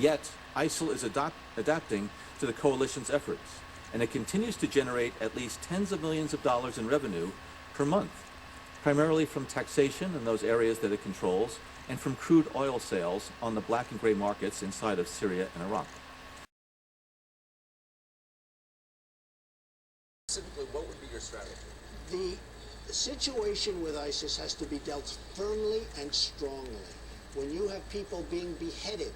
Yet, ISIL is adapting to the coalition's efforts, and it continues to generate at least tens of millions of dollars in revenue per month, primarily from taxation in those areas that it controls and from crude oil sales on the black and gray markets inside of Syria and Iraq. Specifically, what would be your strategy? The situation with ISIS has to be dealt firmly and strongly. When you have people being beheaded,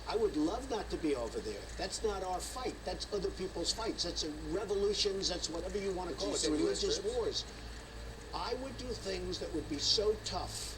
I would love not to be over there. That's not our fight. That's other people's fights. That's revolutions. That's whatever you want to call it, religious wars. I would do things that would be so tough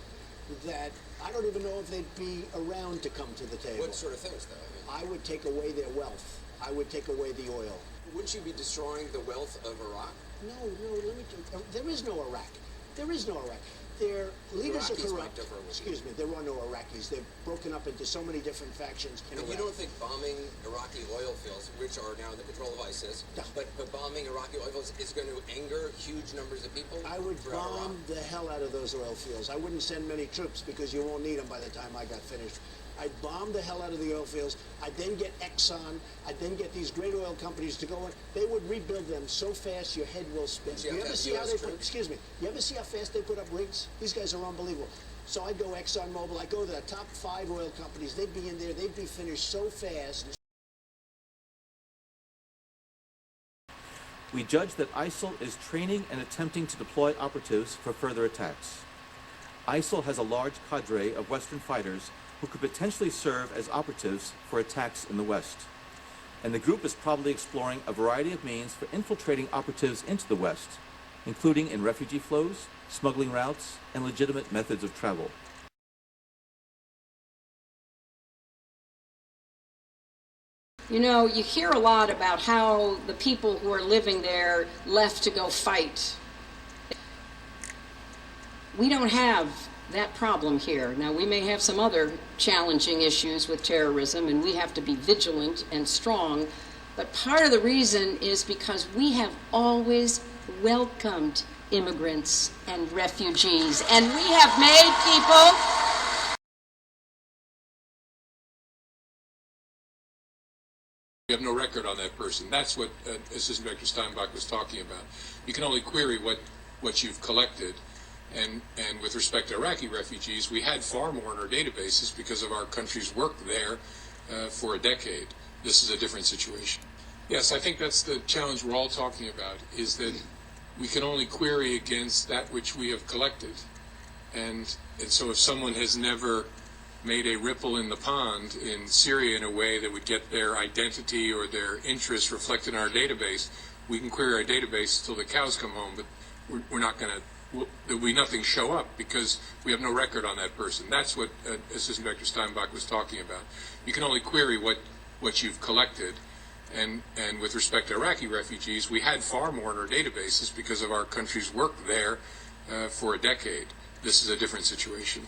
that I don't even know if they'd be around to come to the table. What sort of things, though? I would take away their wealth. I would take away the oil. Wouldn't you be destroying the wealth of Iraq? No, let me tell you, there is no Iraq. There is no Iraq. Their leaders are corrupt. Excuse me, there are no Iraqis. They've broken up into so many different factions. And you don't think bombing Iraqi oil fields, which are now in the control of ISIS, but bombing Iraqi oil fields is going to anger huge numbers of people? I would bomb the hell out of those oil fields. I wouldn't send many troops because you won't need them by the time I got finished. I'd bomb the hell out of the oil fields. I'd then get Exxon. I'd then get these great oil companies to go in. They would rebuild them so fast your head will spin. You ever see how they put, excuse me, you ever see how fast they put up rigs? These guys are unbelievable. So I'd go Exxon Mobil. I'd go to the top 5 oil companies. They'd be in there. They'd be finished so fast. We judge that ISIL is training and attempting to deploy operatives for further attacks. ISIL has a large cadre of Western fighters who could potentially serve as operatives for attacks in the West. And the group is probably exploring a variety of means for infiltrating operatives into the West, including in refugee flows, smuggling routes, and legitimate methods of travel. You know, you hear a lot about how the people who are living there left to go fight. We don't have that problem here. Now, we may have some other challenging issues with terrorism, and we have to be vigilant and strong, but part of the reason is because we have always welcomed immigrants and refugees, and we have made people You have no record on that person. That's what Assistant Director Steinbach was talking about. You can only query what you've collected. And with respect to Iraqi refugees, we had far more in our databases because of our country's work there for a decade. This is a different situation. Yes, I think that's the challenge we're all talking about, is that we can only query against that which we have collected. And so if someone has never made a ripple in the pond in Syria in a way that would get their identity or their interests reflected in our database, we can query our database until the cows come home, but we're not going to. There'll be nothing show up because we have no record on that person. That's what Assistant Director Steinbach was talking about. You can only query what you've collected. And with respect to Iraqi refugees, we had far more in our databases because of our country's work there for a decade. This is a different situation.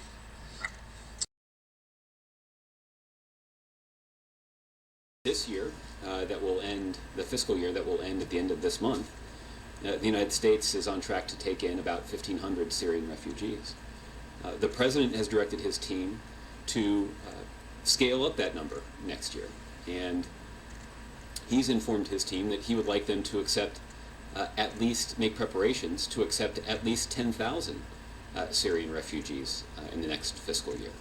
This year, that will end, the fiscal year that will end at the end of this month, the United States is on track to take in about 1,500 Syrian refugees. The President has directed his team to scale up that number next year, and he's informed his team that he would like them to accept make preparations to accept at least 10,000 Syrian refugees in the next fiscal year.